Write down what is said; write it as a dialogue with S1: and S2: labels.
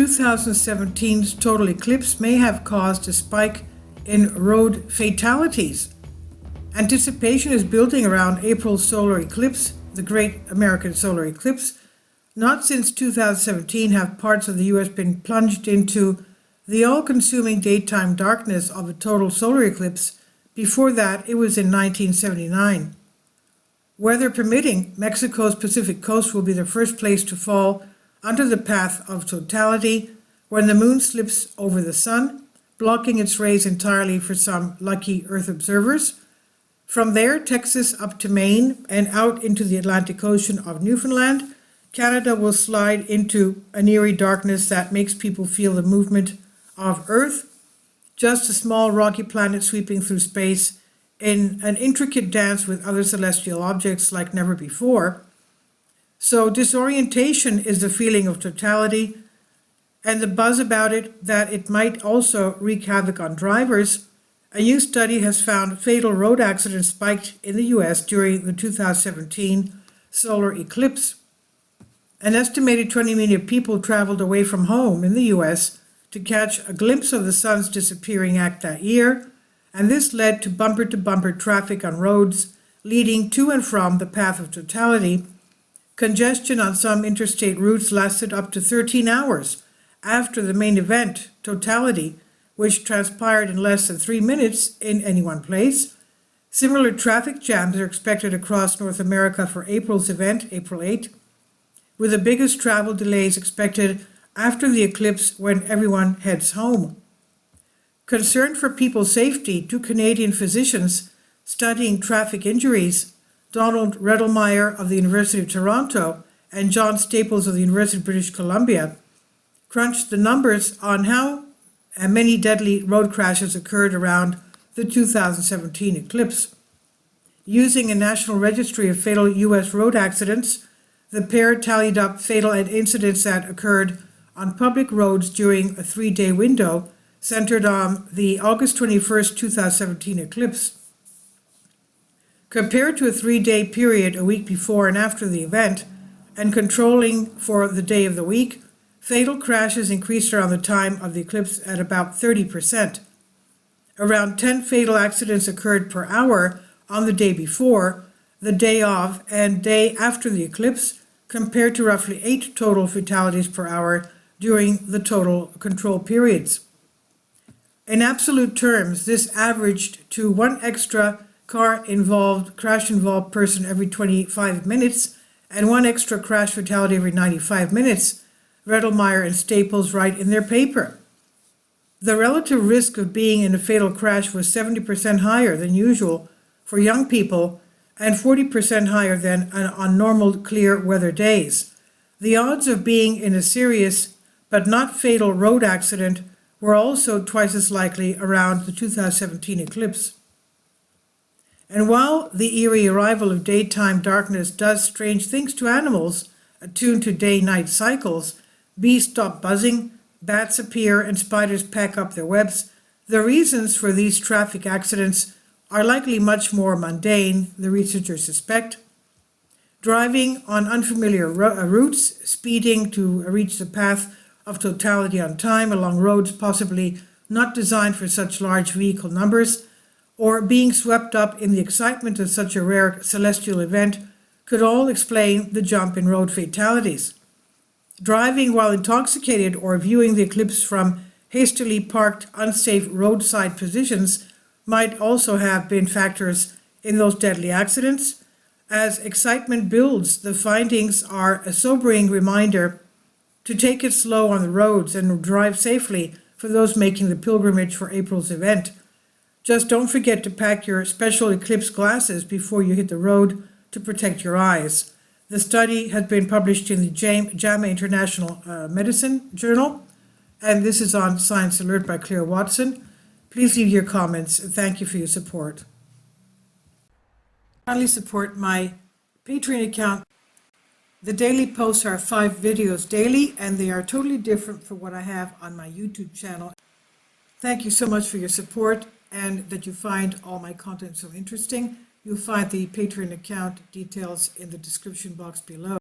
S1: 2017's total eclipse may have caused a spike in road fatalities. Anticipation is building around April's solar eclipse, the Great American Solar Eclipse. Not since 2017 have parts of the US been plunged into the all-consuming daytime darkness of a total solar eclipse. Before that, it was in 1979. Weather permitting, Mexico's Pacific coast will be the first place to fall under the path of totality when the moon slips over the sun, blocking its rays entirely for some lucky Earth observers. From there, Texas up to Maine and out into the Atlantic Ocean of Newfoundland, Canada will slide into an eerie darkness that makes people feel the movement of Earth, just a small rocky planet sweeping through space in an intricate dance with other celestial objects like never before. So disorientation is the feeling of totality, and the buzz about it that it might also wreak havoc on drivers. A new study has found fatal road accidents spiked in the US during the 2017 solar eclipse. An estimated 20 million people traveled away from home in the US to catch a glimpse of the sun's disappearing act that year, and this led to bumper-to-bumper traffic on roads leading to and from the path of totality. Congestion on some interstate routes lasted up to 13 hours after the main event, totality, which transpired in less than 3 minutes in any one place. Similar traffic jams are expected across North America for April's event, April 8, with the biggest travel delays expected after the eclipse when everyone heads home. Concerned for people's safety, two Canadian physicians studying traffic injuries, Donald Redelmeyer of the University of Toronto and John Staples of the University of British Columbia, crunched the numbers on how many deadly road crashes occurred around the 2017 eclipse. Using a national registry of fatal U.S. road accidents, the pair tallied up fatal incidents that occurred on public roads during a 3-day window centered on the August 21, 2017 eclipse. Compared to a 3-day period a week before and after the event, and controlling for the day of the week, fatal crashes increased around the time of the eclipse at about 30%. Around 10 fatal accidents occurred per hour on the day before, the day of, and day after the eclipse, compared to roughly 8 total fatalities per hour during the total control periods. In absolute terms, this averaged to 1 extra crash-involved person every 25 minutes and 1 extra crash fatality every 95 minutes, Redelmeyer and Staples write in their paper. The relative risk of being in a fatal crash was 70% higher than usual for young people and 40% higher than on normal clear weather days. The odds of being in a serious but not fatal road accident were also twice as likely around the 2017 eclipse. And while the eerie arrival of daytime darkness does strange things to animals attuned to day-night cycles, bees stop buzzing, bats appear, and spiders pack up their webs, the reasons for these traffic accidents are likely much more mundane, the researchers suspect. Driving on unfamiliar routes, speeding to reach the path of totality on time along roads possibly not designed for such large vehicle numbers, or being swept up in the excitement of such a rare celestial event could all explain the jump in road fatalities. Driving while intoxicated or viewing the eclipse from hastily parked unsafe roadside positions might also have been factors in those deadly accidents. As excitement builds, the findings are a sobering reminder to take it slow on the roads and drive safely for those making the pilgrimage for April's event. Just don't forget to pack your special eclipse glasses before you hit the road to protect your eyes. The study has been published in the JAMA International Medicine Journal, and this is on Science Alert by Claire Watson. Please leave your comments, and thank you for your support. Kindly support my Patreon account. The daily posts are 5 videos daily, and they are totally different from what I have on my YouTube channel. Thank you so much for your support and that you find all my content so interesting. You'll find the Patreon account details in the description box below.